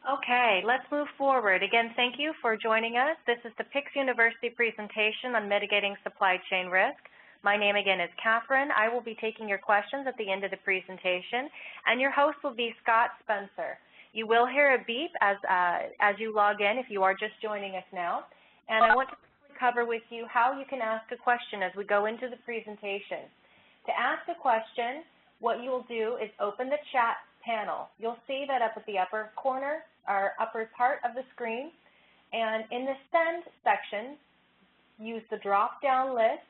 Okay, let's move forward. Again, thank you for joining us. This is the PICS University presentation on mitigating supply chain risk. My name again is Catherine. I will be taking your questions at the end of the presentation, and your host will be Scott Spencer. You will hear a beep as you log in if you are just joining us now. And I want to cover with you how you can ask a question as we go into the presentation. To ask a question, what you will do is open the chat panel. You'll see that up at the upper corner, or upper part of the screen, and in the Send section, use the drop-down list,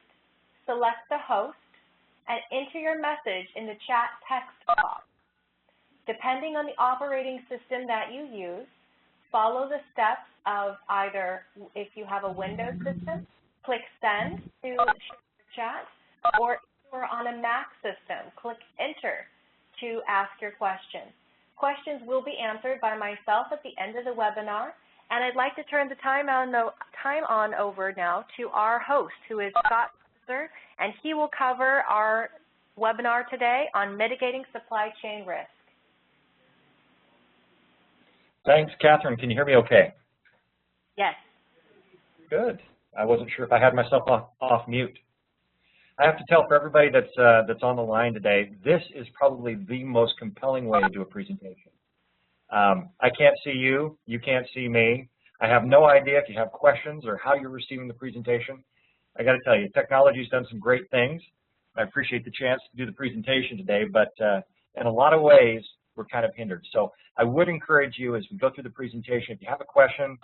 select the host, and enter your message in the chat text box. Depending on the operating system that you use, follow the steps of either, if you have a Windows system, click Send to share the chat, or if you're on a Mac system, click Enter to ask your question. Questions will be answered by myself at the end of the webinar, and I'd like to turn the time on over now to our host, who is Scott Spencer, and he will cover our webinar today on mitigating supply chain risk. Thanks, Catherine. Can you hear me okay? Yes. Good. I wasn't sure if I had myself off mute. I have to tell for everybody that's on the line today, this is probably the most compelling way to do a presentation. I can't see you. You can't see me. I have no idea if you have questions or how you're receiving the presentation. I got to tell you, technology's done some great things. I appreciate the chance to do the presentation today, but in a lot of ways, we're kind of hindered. So I would encourage you as we go through the presentation, if you have a question,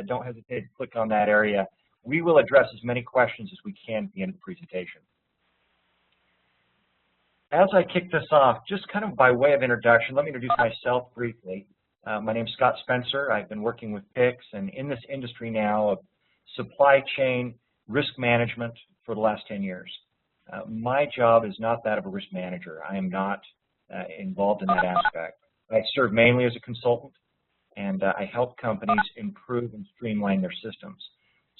don't hesitate to click on that area. We will address as many questions as we can at the end of the presentation. As I kick this off, just kind of by way of introduction, let me introduce myself briefly. My name is Scott Spencer. I've been working with PICS and in this industry now of supply chain risk management for the last 10 years. My job is not that of a risk manager. I am not involved in that aspect. I serve mainly as a consultant, and I help companies improve and streamline their systems.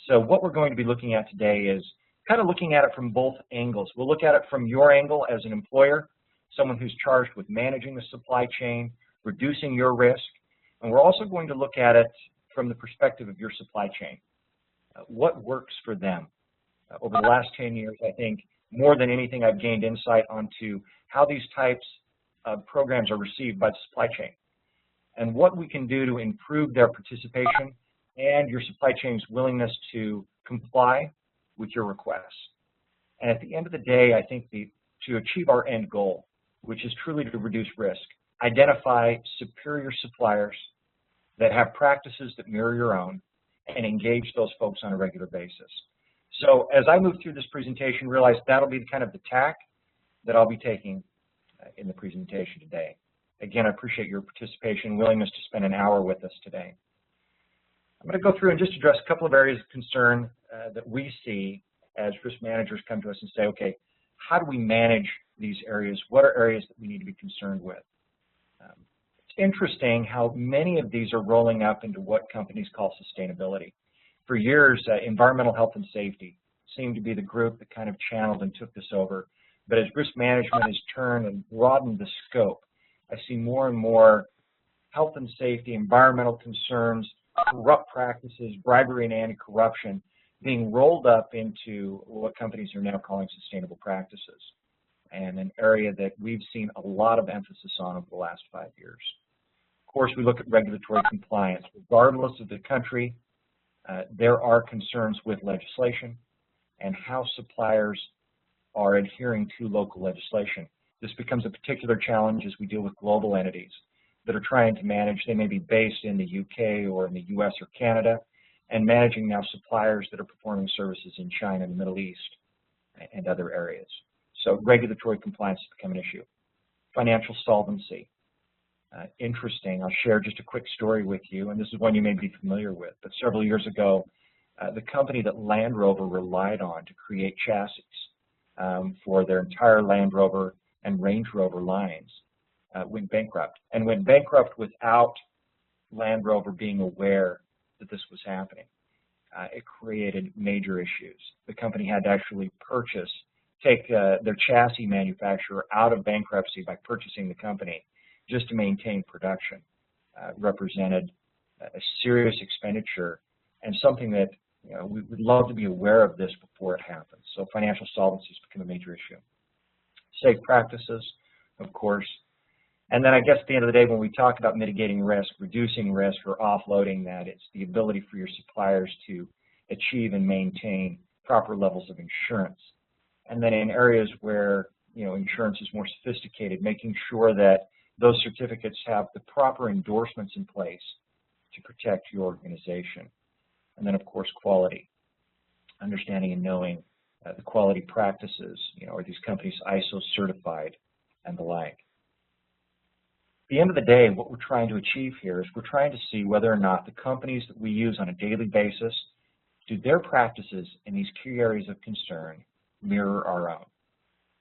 So what we're going to be looking at today is kind of looking at it from both angles. We'll look at it from your angle as an employer, someone who's charged with managing the supply chain, reducing your risk, and we're also going to look at it from the perspective of your supply chain. What works for them? Over the last 10 years, I think more than anything, I've gained insight onto how these types of programs are received by the supply chain and what we can do to improve their participation and your supply chain's willingness to comply with your requests. And at the end of the day, I think to achieve our end goal, which is truly to reduce risk, identify superior suppliers that have practices that mirror your own and engage those folks on a regular basis. So as I move through this presentation, realize that'll be kind of the tack that I'll be taking in the presentation today. Again, I appreciate your participation and willingness to spend an hour with us today. I'm going to go through and just address a couple of areas of concern that we see as risk managers come to us and say, okay, how do we manage these areas? What are areas that we need to be concerned with? It's interesting how many of these are rolling up into what companies call sustainability. For years, environmental health and safety seemed to be the group that kind of channeled and took this over. But as risk management has turned and broadened the scope, I see more and more health and safety, environmental concerns, corrupt practices, bribery and anti-corruption being rolled up into what companies are now calling sustainable practices, and an area that we've seen a lot of emphasis on over the last 5 years. Of course, we look at regulatory compliance. Regardless of the country, there are concerns with legislation and how suppliers are adhering to local legislation. This becomes a particular challenge as we deal with global entities that are trying to manage. They may be based in the UK or in the US or Canada, and managing now suppliers that are performing services in China and the Middle East and other areas. So regulatory compliance has become an issue. Financial solvency. Interesting. I'll share just a quick story with you, and this is one you may be familiar with. But several years ago, the company that Land Rover relied on to create chassis for their entire Land Rover and Range Rover lines went bankrupt, and went bankrupt without Land Rover being aware that this was happening. It created major issues. The company had to actually take their chassis manufacturer out of bankruptcy by purchasing the company just to maintain production. Represented a serious expenditure and something that we would love to be aware of this before it happens. So financial solvency has become a major issue. Safe practices, of course. And then I guess at the end of the day, when we talk about mitigating risk, reducing risk, or offloading that, it's the ability for your suppliers to achieve and maintain proper levels of insurance. And then in areas where insurance is more sophisticated, making sure that those certificates have the proper endorsements in place to protect your organization. And then, of course, quality, understanding and knowing the quality practices, are these companies ISO certified and the like. At the end of the day, what we're trying to achieve here is we're trying to see whether or not the companies that we use on a daily basis, do their practices in these key areas of concern mirror our own?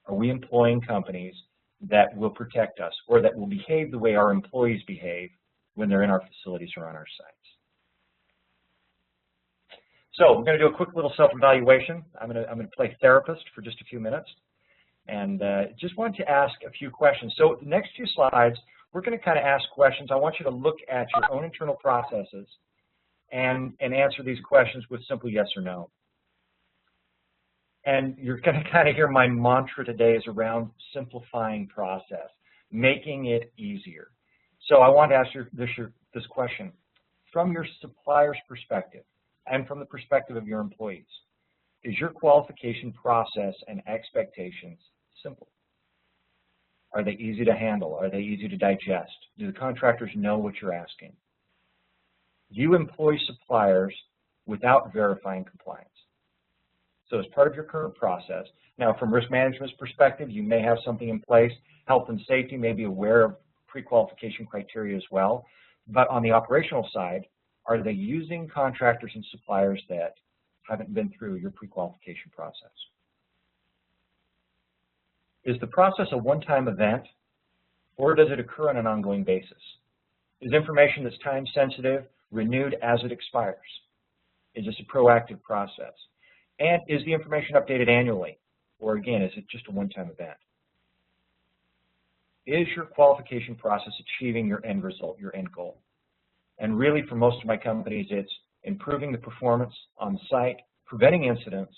Are we employing companies that will protect us or that will behave the way our employees behave when they're in our facilities or on our sites? So we're going to do a quick little self-evaluation. I'm going to play therapist for just a few minutes, and just wanted to ask a few questions. So the next few slides, we're going to kind of ask questions. I want you to look at your own internal processes and answer these questions with simple yes or no. And you're going to kind of hear my mantra today is around simplifying process, making it easier. So I want to ask you this question. From your supplier's perspective and from the perspective of your employees, is your qualification process and expectations simple? Are they easy to handle? Are they easy to digest? Do the contractors know what you're asking? Do you employ suppliers without verifying compliance? So as part of your current process, now from risk management's perspective, you may have something in place. Health and safety may be aware of pre-qualification criteria as well. But on the operational side, are they using contractors and suppliers that haven't been through your pre-qualification process? Is the process a one-time event, or does it occur on an ongoing basis? Is information that's time-sensitive renewed as it expires? Is this a proactive process? And is the information updated annually? Or again, is it just a one-time event? Is your qualification process achieving your end result, your end goal? And really for most of my companies, it's improving the performance on the site, preventing incidents,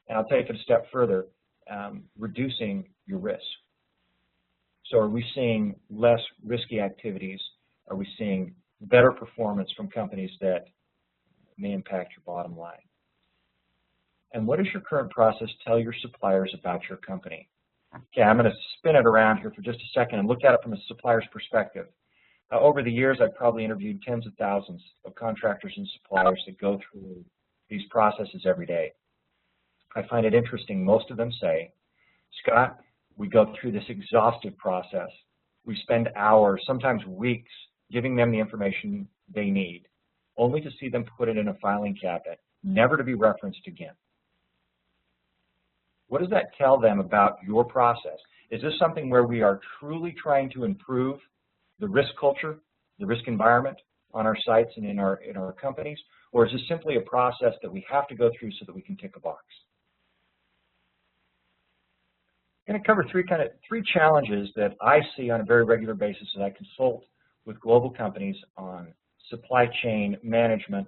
and I'll take it a step further, reducing your risk. So are we seeing less risky activities? Are we seeing better performance from companies that may impact your bottom line? And what does your current process tell your suppliers about your company? Okay, I'm going to spin it around here for just a second and look at it from a supplier's perspective. Over the years, I've probably interviewed tens of thousands of contractors and suppliers that go through these processes every day. I find it interesting. Most of them say, Scott, we go through this exhaustive process. We spend hours, sometimes weeks, giving them the information they need, only to see them put it in a filing cabinet, never to be referenced again. What does that tell them about your process? Is this something where we are truly trying to improve the risk culture, the risk environment on our sites and in our companies, or is this simply a process that we have to go through so that we can tick a box? I'm going to cover three challenges that I see on a very regular basis as I consult with global companies on supply chain management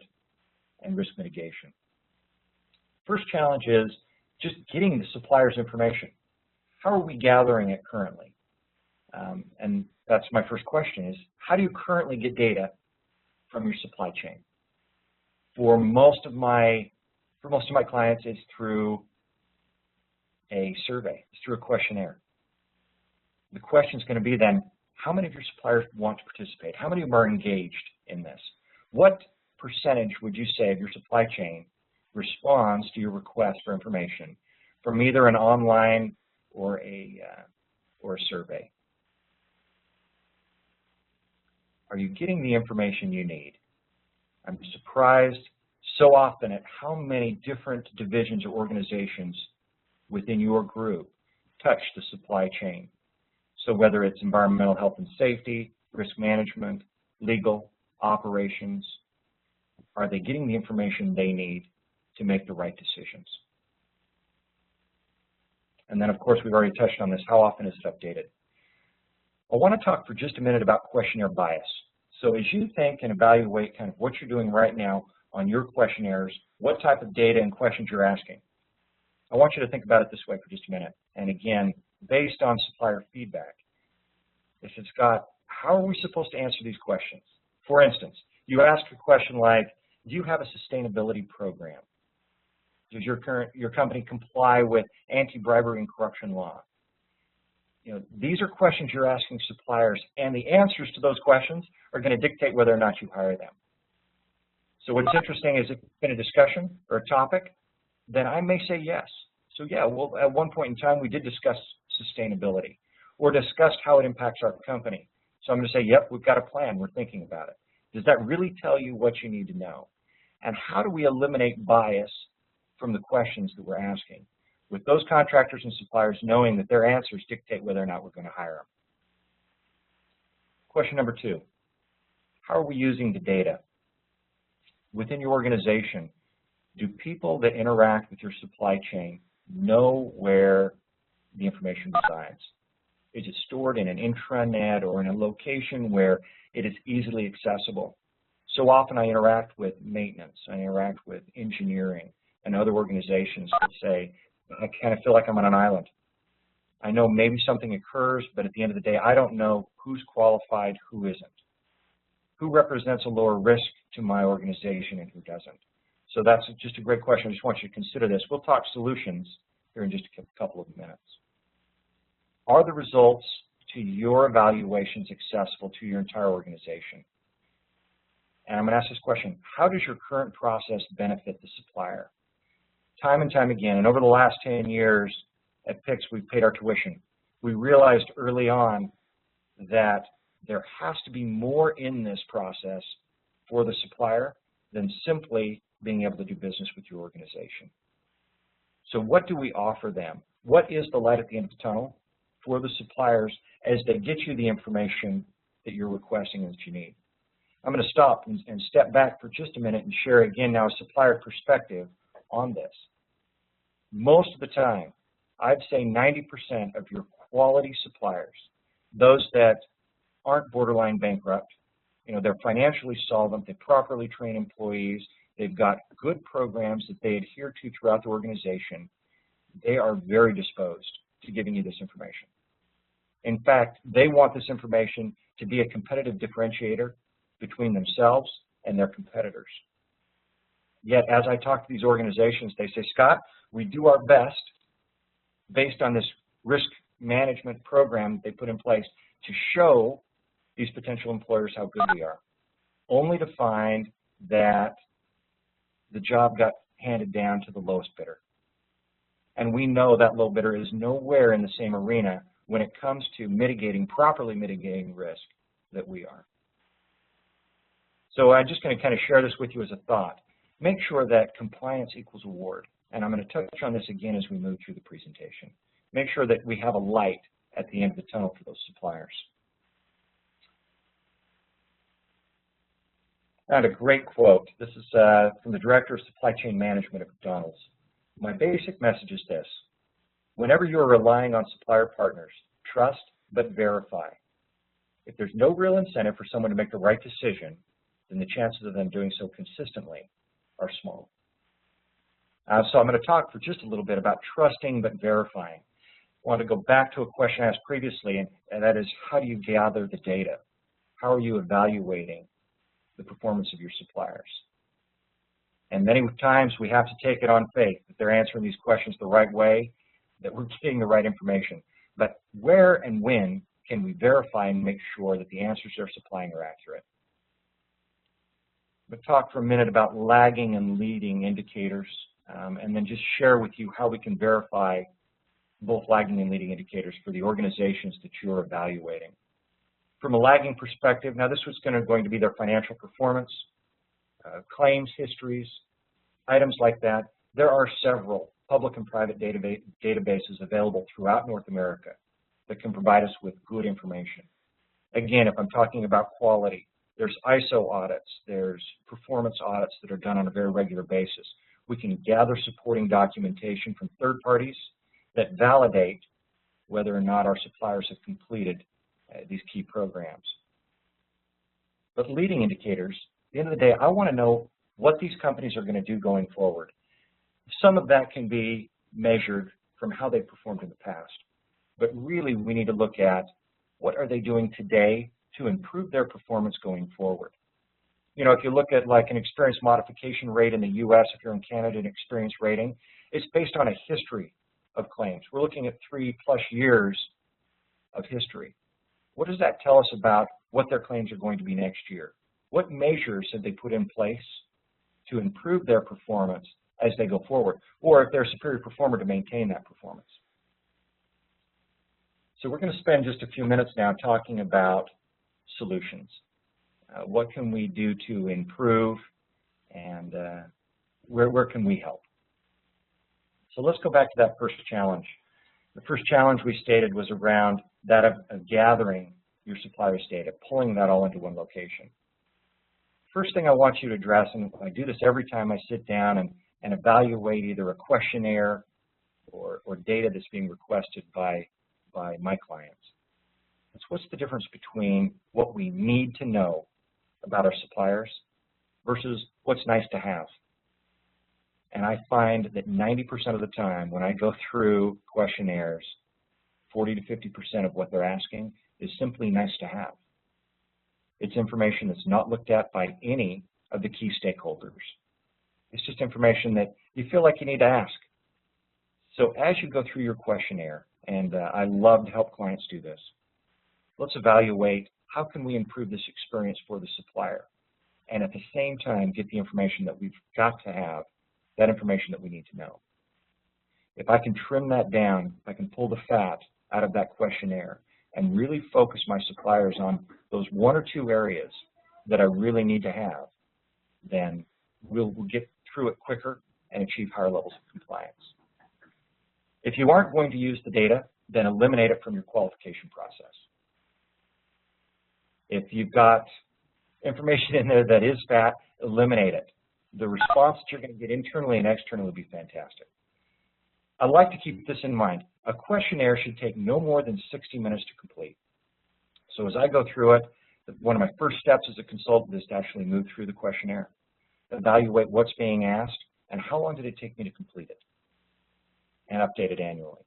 and risk mitigation. First challenge is just getting the supplier's information. How are we gathering it currently? And that's my first question is, how do you currently get data from your supply chain? For most of my clients, it's through a survey, it's through a questionnaire. The question is going to be then, how many of your suppliers want to participate? How many of them are engaged in this? What percentage would you say of your supply chain responds to your request for information from either an online or a survey? Are you getting the information you need? I'm surprised so often at how many different divisions or organizations within your group touch the supply chain. So whether it's environmental health and safety, risk management, legal, operations, are they getting the information they need to make the right decisions? And then, of course, we've already touched on this. How often is it updated? I want to talk for just a minute about questionnaire bias. So as you think and evaluate kind of what you're doing right now on your questionnaires, what type of data and questions you're asking, I want you to think about it this way for just a minute. And again, based on supplier feedback, if it's got, how are we supposed to answer these questions? For instance, you ask a question like, do you have a sustainability program? Does your company comply with anti-bribery and corruption law? You know, these are questions you're asking suppliers, and the answers to those questions are going to dictate whether or not you hire them. So what's interesting is if it's been a discussion or a topic, then I may say yes. So yeah, well, at one point in time, we did discuss sustainability or discussed how it impacts our company. So I'm going to say, yep, we've got a plan. We're thinking about it. Does that really tell you what you need to know? And how do we eliminate bias from the questions that we're asking, with those contractors and suppliers knowing that their answers dictate whether or not we're going to hire them? Question number 2, how are we using the data? Within your organization, do people that interact with your supply chain know where the information resides? Is it stored in an intranet or in a location where it is easily accessible? So often I interact with maintenance, I interact with engineering and other organizations that say, I kind of feel like I'm on an island. I know maybe something occurs, but at the end of the day, I don't know who's qualified, who isn't. Who represents a lower risk to my organization and who doesn't? So that's just a great question. I just want you to consider this. We'll talk solutions here in just a couple of minutes. Are the results to your evaluations accessible to your entire organization? And I'm going to ask this question, how does your current process benefit the supplier? Time and time again, and over the last 10 years at PICS, we've paid our tuition. We realized early on that there has to be more in this process for the supplier than simply being able to do business with your organization. So what do we offer them? What is the light at the end of the tunnel for the suppliers as they get you the information that you're requesting and that you need? I'm going to stop and step back for just a minute and share again now a supplier perspective on this. Most of the time, I'd say 90% of your quality suppliers, those that aren't borderline bankrupt, you know, they're financially solvent, they properly train employees, they've got good programs that they adhere to throughout the organization, they are very disposed to giving you this information. In fact, they want this information to be a competitive differentiator between themselves and their competitors. Yet, as I talk to these organizations, they say, Scott, we do our best based on this risk management program they put in place to show these potential employers how good we are, only to find that the job got handed down to the lowest bidder. And we know that low bidder is nowhere in the same arena when it comes to properly mitigating risk that we are. So I'm just going to kind of share this with you as a thought. Make sure that compliance equals award. And I'm going to touch on this again as we move through the presentation. Make sure that we have a light at the end of the tunnel for those suppliers. I had a great quote. This is from the Director of Supply Chain Management at McDonald's. My basic message is this. Whenever you are relying on supplier partners, trust but verify. If there's no real incentive for someone to make the right decision, then the chances of them doing so consistently are small. So I'm going to talk for just a little bit about trusting but verifying. I want to go back to a question asked previously, and that is, how do you gather the data? How are you evaluating the performance of your suppliers? And many times we have to take it on faith that they're answering these questions the right way, that we're getting the right information. But where and when can we verify and make sure that the answers they're supplying are accurate? We'll talk for a minute about lagging and leading indicators, and then just share with you how we can verify both lagging and leading indicators for the organizations that you're evaluating. From a lagging perspective, now this was going to be their financial performance, claims histories, items like that. There are several public and private databases available throughout North America that can provide us with good information. Again, if I'm talking about quality, there's ISO audits, there's performance audits that are done on a very regular basis. We can gather supporting documentation from third parties that validate whether or not our suppliers have completed these key programs. But leading indicators, at the end of the day, I want to know what these companies are going to do going forward. Some of that can be measured from how they performed in the past. But really, we need to look at what are they doing today to improve their performance going forward. You know, if you look at like an experience modification rate in the U.S., if you're in Canada, an experience rating, it's based on a history of claims. We're looking at 3+ years of history. What does that tell us about what their claims are going to be next year? What measures have they put in place to improve their performance as they go forward, or if they're a superior performer, to maintain that performance? So we're going to spend just a few minutes now talking about solutions. What can we do to improve, and where can we help? So let's go back to that first challenge. The first challenge we stated was around that of gathering your supplier's data, pulling that all into one location. First thing I want you to address, and I do this every time I sit down and evaluate either a questionnaire or data that's being requested by my clients, is what's the difference between what we need to know about our suppliers versus what's nice to have. And I find that 90% of the time when I go through questionnaires, 40 to 50% of what they're asking is simply nice to have. It's information that's not looked at by any of the key stakeholders. It's just information that you feel like you need to ask. So as you go through your questionnaire, and I love to help clients do this, let's evaluate how can we improve this experience for the supplier, and at the same time get the information that we've got to have, that information that we need to know. If I can trim that down, if I can pull the fat out of that questionnaire and really focus my suppliers on those 1 or 2 areas that I really need to have, then we'll get through it quicker and achieve higher levels of compliance. If you aren't going to use the data, then eliminate it from your qualification process. If you've got information in there that is fat, eliminate it. The response that you're going to get internally and externally will be fantastic. I like to keep this in mind. A questionnaire should take no more than 60 minutes to complete. So as I go through it, one of my first steps as a consultant is to actually move through the questionnaire, evaluate what's being asked, and how long did it take me to complete it, and update it annually.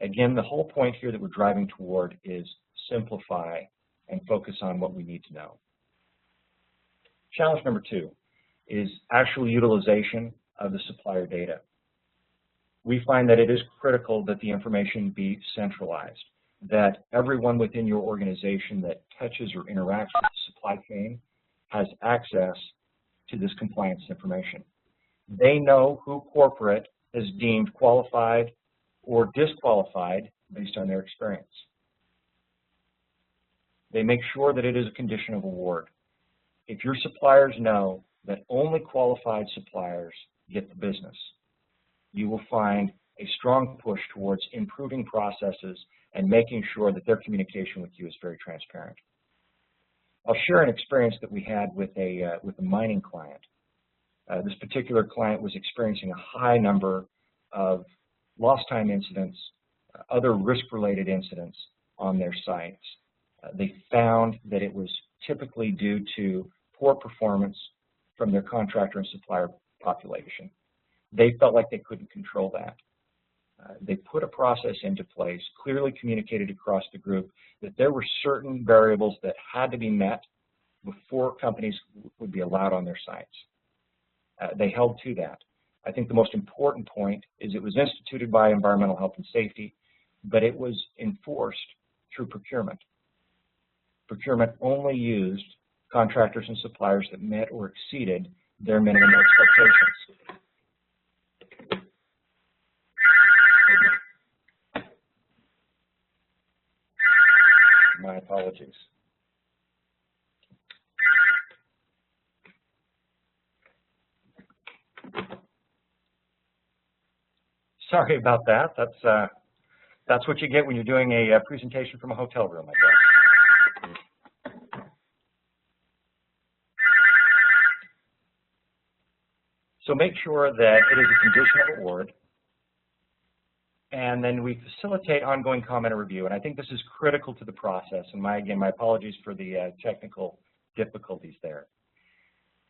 Again, the whole point here that we're driving toward is simplify and focus on what we need to know. Challenge number 2 is actual utilization of the supplier data. We find that it is critical that the information be centralized, that everyone within your organization that touches or interacts with the supply chain has access to this compliance information. They know who corporate is deemed qualified or disqualified based on their experience. They make sure that it is a condition of award. If your suppliers know that only qualified suppliers get the business, you will find a strong push towards improving processes and making sure that their communication with you is very transparent. I'll share an experience that we had with a mining client. This particular client was experiencing a high number of lost time incidents, other risk-related incidents on their sites. They found that it was typically due to poor performance from their contractor and supplier population. They felt like they couldn't control that. They put a process into place, clearly communicated across the group that there were certain variables that had to be met before companies would be allowed on their sites. They held to that. I think the most important point is it was instituted by Environmental Health and Safety, but it was enforced through procurement. Procurement only used contractors and suppliers that met or exceeded their minimum expectations. My apologies. Sorry about that. That's what you get when you're doing a presentation from a hotel room, I guess. So make sure that it is a condition of award, and then we facilitate ongoing comment and review. And I think this is critical to the process. And again, my apologies for the technical difficulties there.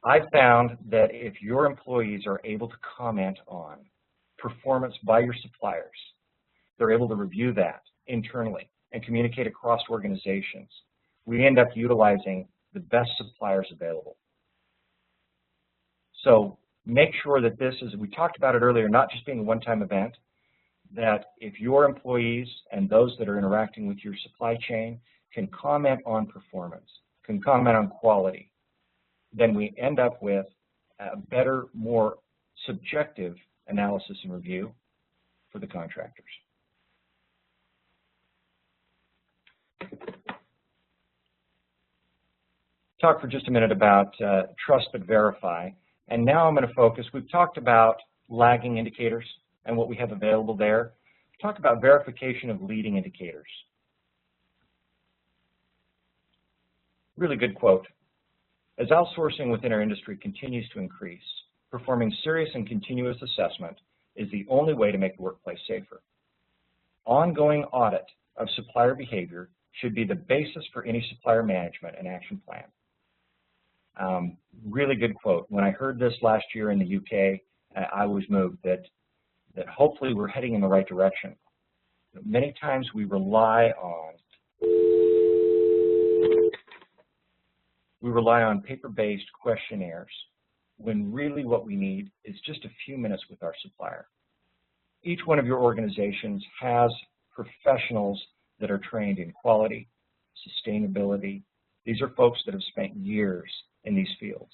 I've found that if your employees are able to comment on performance by your suppliers, they're able to review that internally and communicate across organizations, we end up utilizing the best suppliers available. So make sure that this is, we talked about it earlier, not just being a one-time event, that if your employees and those that are interacting with your supply chain can comment on performance, can comment on quality, then we end up with a better, more subjective analysis and review for the contractors. Talk for just a minute about trust but verify. And now I'm going to focus, we've talked about lagging indicators and what we have available there. We've talked about verification of leading indicators. Really good quote. As outsourcing within our industry continues to increase, performing serious and continuous assessment is the only way to make the workplace safer. Ongoing audit of supplier behavior should be the basis for any supplier management and action plan. Really good quote. When I heard this last year in the UK, I was moved that hopefully we're heading in the right direction. Many times we rely on paper-based questionnaires when really what we need is just a few minutes with our supplier. Each one of your organizations has professionals that are trained in quality, sustainability. These are folks that have spent years in these fields.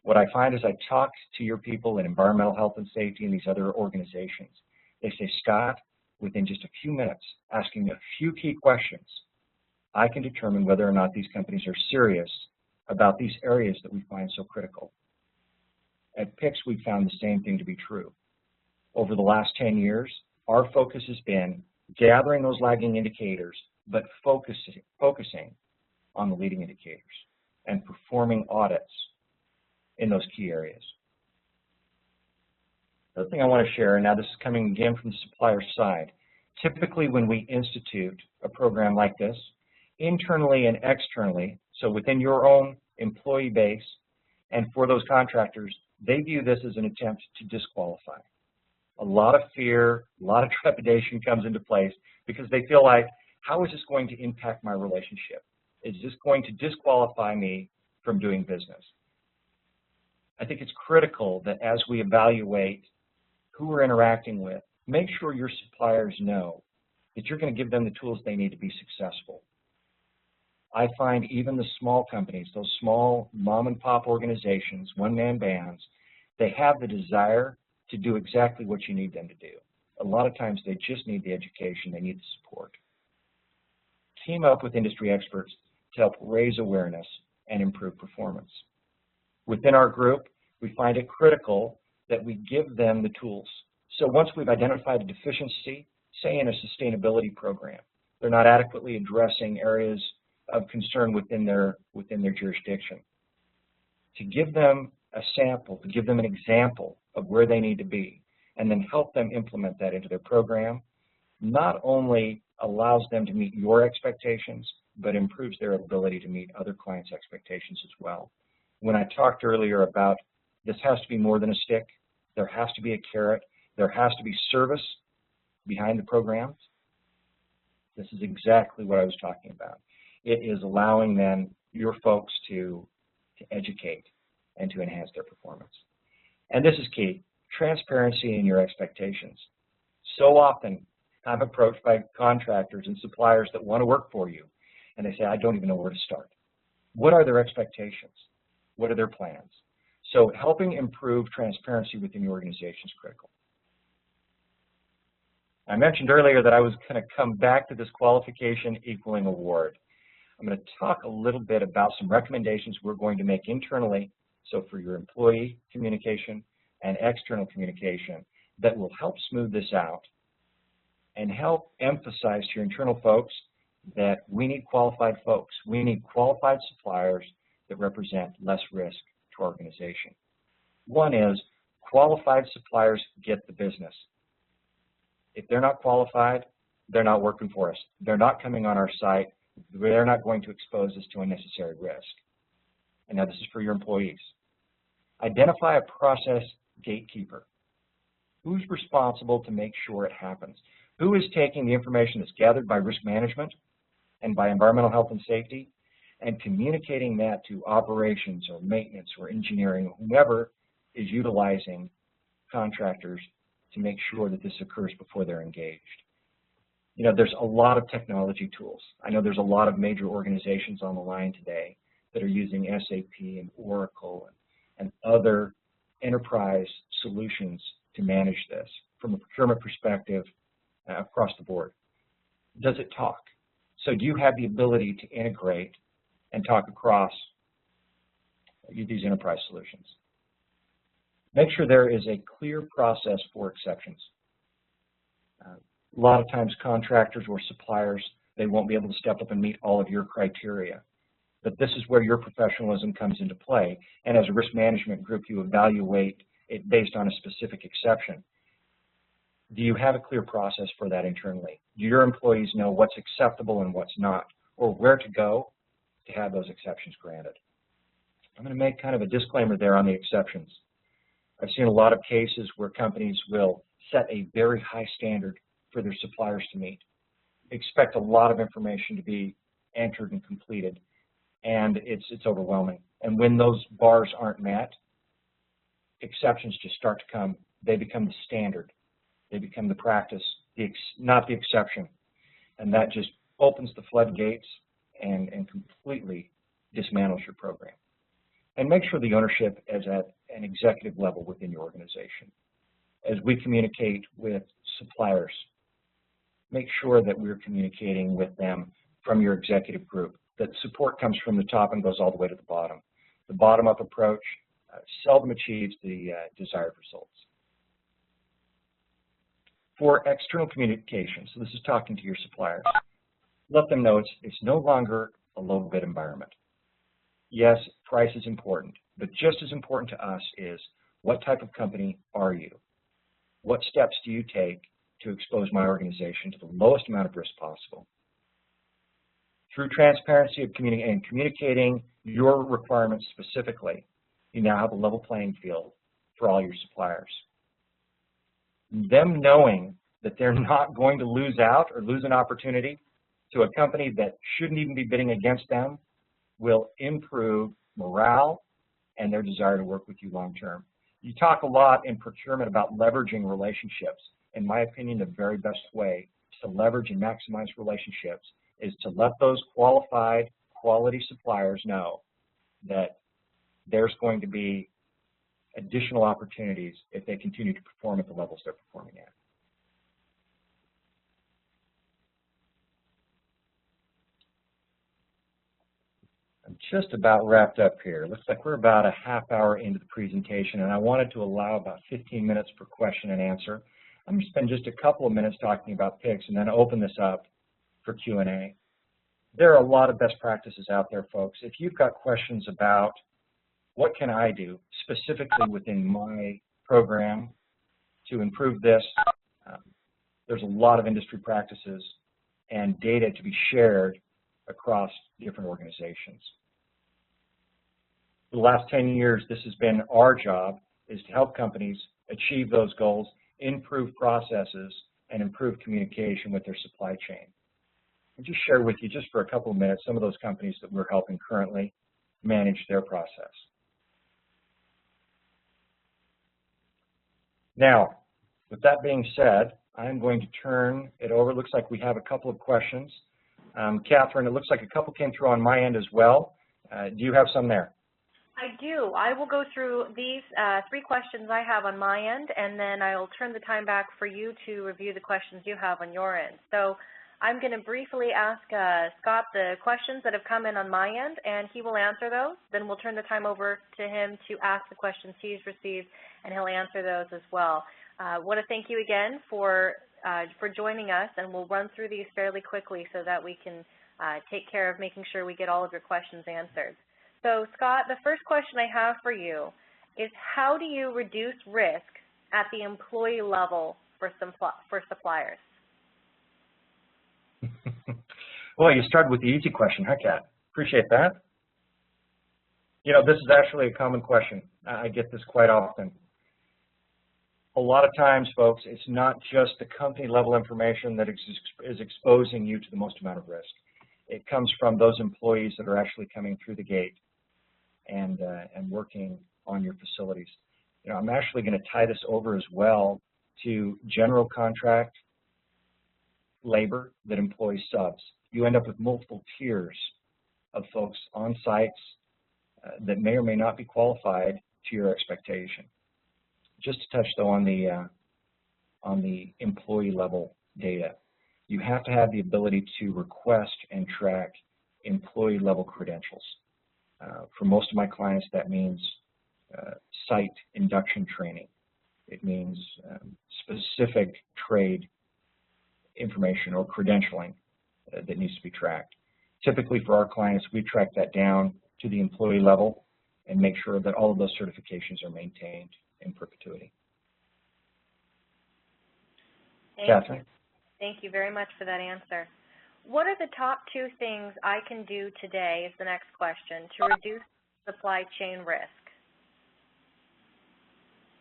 What I find as I talk to your people in environmental health and safety and these other organizations, they say, Scott, within just a few minutes, asking a few key questions, I can determine whether or not these companies are serious about these areas that we find so critical. At PICS, we've found the same thing to be true. Over the last 10 years, our focus has been gathering those lagging indicators, but focusing on the leading indicators and performing audits in those key areas. The other thing I want to share, and now this is coming again from the supplier side, typically when we institute a program like this, internally and externally, so within your own employee base and for those contractors, they view this as an attempt to disqualify. A lot of fear, a lot of trepidation comes into place because they feel like, how is this going to impact my relationship? Is this going to disqualify me from doing business? I think it's critical that as we evaluate who we're interacting with, make sure your suppliers know that you're going to give them the tools they need to be successful. I find even the small companies, those small mom and pop organizations, one-man bands, they have the desire to do exactly what you need them to do. A lot of times they just need the education, they need the support. Team up with industry experts to help raise awareness and improve performance. Within our group, we find it critical that we give them the tools. So once we've identified a deficiency, say in a sustainability program, they're not adequately addressing areas of concern within their jurisdiction, to give them a sample, to give them an example of where they need to be, and then help them implement that into their program, not only allows them to meet your expectations, but improves their ability to meet other clients' expectations as well. When I talked earlier about this has to be more than a stick, there has to be a carrot, there has to be service behind the programs, this is exactly what I was talking about. It is allowing then your folks to educate and to enhance their performance. And this is key, transparency in your expectations. So often I'm approached by contractors and suppliers that want to work for you, and they say, I don't even know where to start. What are their expectations? What are their plans? So helping improve transparency within your organization is critical. I mentioned earlier that I was going to come back to this qualification equaling award. I'm going to talk a little bit about some recommendations we're going to make internally, so for your employee communication and external communication, that will help smooth this out and help emphasize to your internal folks that we need qualified folks. We need qualified suppliers that represent less risk to our organization. One is qualified suppliers get the business. If they're not qualified, they're not working for us. They're not coming on our site. They're not going to expose us to unnecessary risk. And now this is for your employees. Identify a process gatekeeper. Who's responsible to make sure it happens? Who is taking the information that's gathered by risk management and by environmental health and safety and communicating that to operations or maintenance or engineering or whomever is utilizing contractors to make sure that this occurs before they're engaged? You know, there's a lot of technology tools. I know there's a lot of major organizations on the line today that are using SAP and Oracle and other enterprise solutions to manage this from a procurement perspective across the board. Does it talk? So do you have the ability to integrate and talk across these enterprise solutions? Make sure there is a clear process for exceptions. A lot of times contractors or suppliers, they won't be able to step up and meet all of your criteria. But this is where your professionalism comes into play. And as a risk management group, you evaluate it based on a specific exception. Do you have a clear process for that internally? Do your employees know what's acceptable and what's not, or where to go to have those exceptions granted? I'm going to make kind of a disclaimer there on the exceptions. I've seen a lot of cases where companies will set a very high standard for their suppliers to meet, expect a lot of information to be entered and completed, and it's overwhelming. And when those bars aren't met, exceptions just start to come. They become the standard. They become the practice, not the exception. And that just opens the floodgates and completely dismantles your program. And make sure the ownership is at an executive level within your organization. As we communicate with suppliers, make sure that we're communicating with them from your executive group, that support comes from the top and goes all the way to the bottom. The bottom-up approach seldom achieves the desired results. For external communication, so this is talking to your suppliers, let them know it's no longer a low-bid environment. Yes, price is important, but just as important to us is what type of company are you? What steps do you take to expose my organization to the lowest amount of risk possible? Through transparency of communicating your requirements specifically, you now have a level playing field for all your suppliers. Them knowing that they're not going to lose out or lose an opportunity to a company that shouldn't even be bidding against them will improve morale and their desire to work with you long term. You talk a lot in procurement about leveraging relationships. In my opinion, the very best way to leverage and maximize relationships is to let those qualified quality suppliers know that there's going to be additional opportunities if they continue to perform at the levels they're performing at. I'm just about wrapped up here. Looks like we're about a half hour into the presentation, and I wanted to allow about 15 minutes for question and answer. I'm going to spend just a couple of minutes talking about PICS and then open this up for Q&A. There are a lot of best practices out there, folks. If you've got questions about what can I do specifically within my program to improve this, there's a lot of industry practices and data to be shared across different organizations. For the last 10 years, this has been our job, is to help companies achieve those goals, improve processes, and improve communication with their supply chain. I'll just share with you, just for a couple of minutes, some of those companies that we're helping currently manage their process. Now, with that being said, I'm going to turn it over. It looks like we have a couple of questions. Catherine, it looks like a couple came through on my end as well. Do you have some there? I do. I will go through these 3 questions I have on my end, and then I'll turn the time back for you to review the questions you have on your end. So I'm going to briefly ask Scott the questions that have come in on my end, and he will answer those. Then we'll turn the time over to him to ask the questions he's received, and he'll answer those as well. I want to thank you again for joining us, and we'll run through these fairly quickly so that we can take care of making sure we get all of your questions answered. So, Scott, the first question I have for you is, how do you reduce risk at the employee level for suppliers? Well, you started with the easy question, huh, Kat? Appreciate that. You know, this is actually a common question. I get this quite often. A lot of times, folks, it's not just the company level information that is exposing you to the most amount of risk. It comes from those employees that are actually coming through the gate and working on your facilities. You know, I'm actually going to tie this over as well to general contract labor that employs subs. You end up with multiple tiers of folks on sites that may or may not be qualified to your expectation. Just to touch though on the employee level data, you have to have the ability to request and track employee level credentials. For most of my clients, that means site induction training. It means specific trade information or credentialing that needs to be tracked. Typically for our clients, we track that down to the employee level and make sure that all of those certifications are maintained in perpetuity. Catherine? Thank you very much for that answer. What are the top 2 things I can do today, is the next question, to reduce supply chain risk?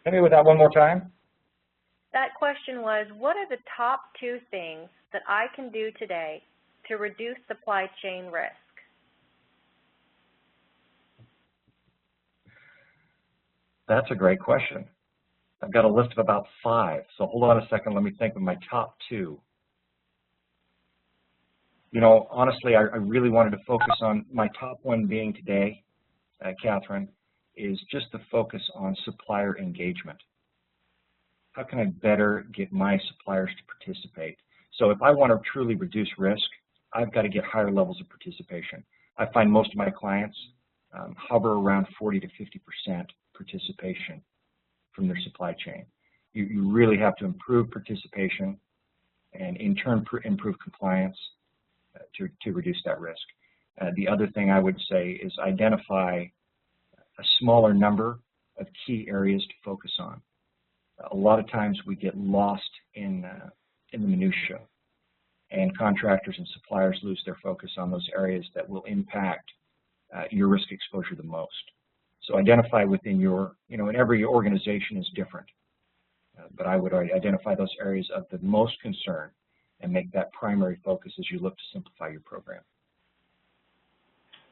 Hit me with that one more time. That question was, what are the top 2 things that I can do today to reduce supply chain risk? That's a great question. I've got a list of about 5, so hold on a second, let me think of my top 2. You know, honestly, I really wanted to focus on my top one being today, Catherine, is just the focus on supplier engagement. How can I better get my suppliers to participate? So if I want to truly reduce risk, I've got to get higher levels of participation. I find most of my clients hover around 40 to 50% participation from their supply chain. You really have to improve participation and in turn improve compliance to reduce that risk. The other thing I would say is identify a smaller number of key areas to focus on. A lot of times we get lost in the minutia, and contractors and suppliers lose their focus on those areas that will impact your risk exposure the most. So identify within your, and every organization is different, but I would identify those areas of the most concern and make that primary focus as you look to simplify your program.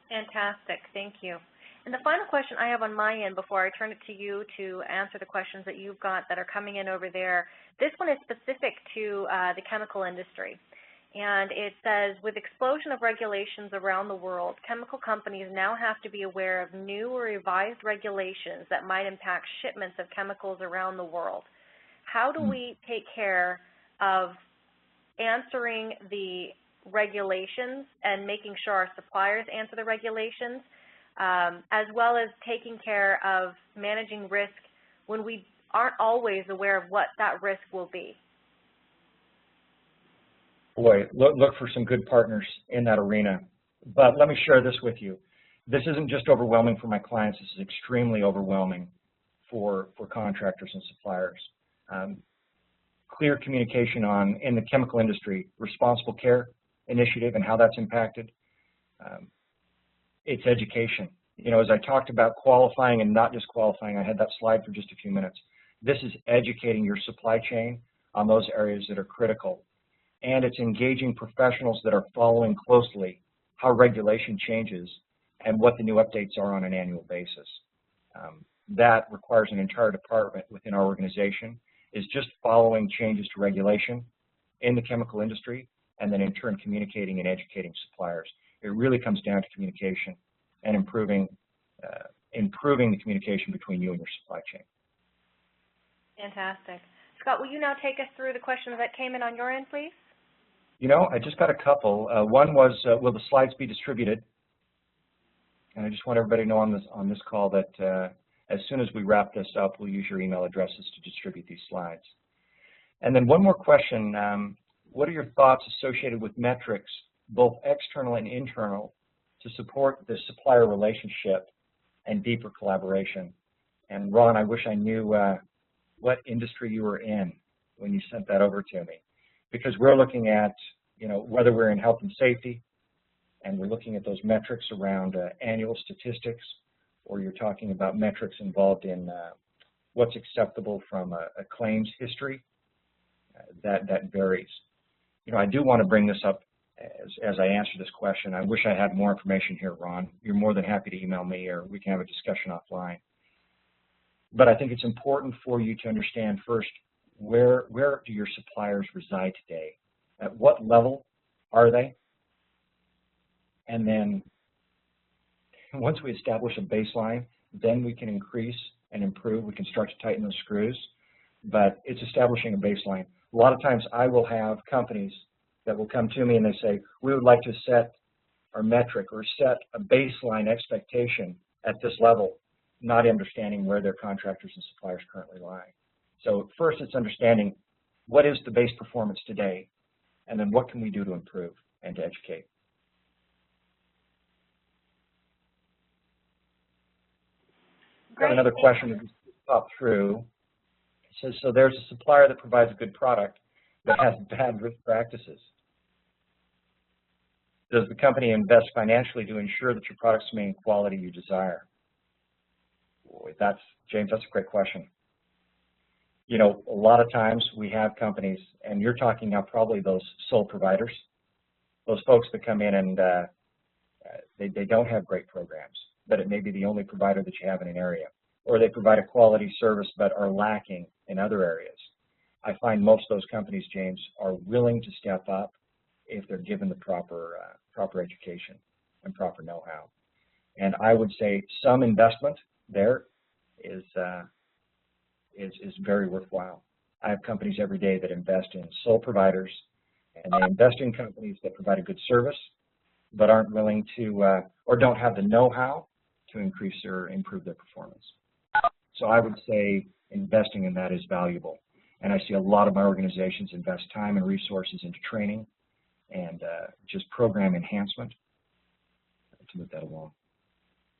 Fantastic, thank you. And the final question I have on my end before I turn it to you to answer the questions that you've got that are coming in over there, this one is specific to the chemical industry. And it says, with explosion of regulations around the world, chemical companies now have to be aware of new or revised regulations that might impact shipments of chemicals around the world. How do we take care of answering the regulations and making sure our suppliers answer the regulations, as well as taking care of managing risk when we aren't always aware of what that risk will be? Boy, look for some good partners in that arena. But let me share this with you. This isn't just overwhelming for my clients. This is extremely overwhelming for contractors and suppliers. Clear communication in the chemical industry, responsible care initiative and how that's impacted. It's education. As I talked about qualifying and not just qualifying, I had that slide for just a few minutes. This is educating your supply chain on those areas that are critical. And it's engaging professionals that are following closely how regulation changes and what the new updates are on an annual basis. That requires an entire department within our organization, is just following changes to regulation in the chemical industry and then in turn communicating and educating suppliers. It really comes down to communication and improving the communication between you and your supply chain. Fantastic. Scott, will you now take us through the questions that came in on your end, please? I just got a couple. One was, will the slides be distributed? And I just want everybody to know on this call that as soon as we wrap this up, we'll use your email addresses to distribute these slides. And then one more question. What are your thoughts associated with metrics, both external and internal, to support the supplier relationship and deeper collaboration? And Ron, I wish I knew what industry you were in when you sent that over to me, because we're looking at, whether we're in health and safety, and we're looking at those metrics around annual statistics, or you're talking about metrics involved in what's acceptable from a claims history, that varies. You know, I do want to bring this up as I answer this question. I wish I had more information here, Ron. You're more than happy to email me, or we can have a discussion offline. But I think it's important for you to understand first, where do your suppliers reside today? At what level are they? And then once we establish a baseline, then we can increase and improve. We can start to tighten those screws, but it's establishing a baseline. A lot of times I will have companies that will come to me and they say, we would like to set our metric or set a baseline expectation at this level, not understanding where their contractors and suppliers currently lie. So first it's understanding what is the base performance today, and then what can we do to improve and to educate. Got another question that just popped through. It says, so there's a supplier that provides a good product that has bad risk practices. Does the company invest financially to ensure that your products remain quality you desire? Boy, James, that's a great question. You know, a lot of times we have companies, and you're talking now probably those sole providers, those folks that come in and they don't have great programs, but it may be the only provider that you have in an area, or they provide a quality service but are lacking in other areas. I find most of those companies, James, are willing to step up if they're given the proper education and proper know-how. And I would say some investment there is very worthwhile. I have companies every day that invest in sole providers, and they invest in companies that provide a good service but aren't willing to or don't have the know-how to increase or improve their performance. So I would say investing in that is valuable. And I see a lot of my organizations invest time and resources into training and just program enhancement to move that along.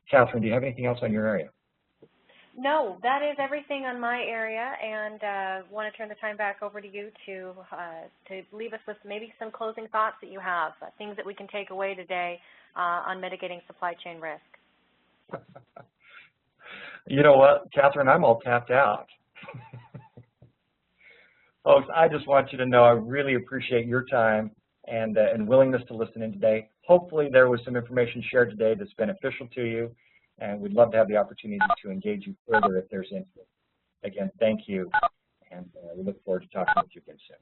Catherine, do you have anything else on your area? No, that is everything on my area, and want to turn the time back over to you to leave us with maybe some closing thoughts that you have, things that we can take away today on mitigating supply chain risk. You know what, Catherine, I'm all tapped out. Folks, I just want you to know I really appreciate your time and willingness to listen in today. Hopefully there was some information shared today that's beneficial to you, and we'd love to have the opportunity to engage you further if there's interest. Again, thank you, and we look forward to talking with you again soon.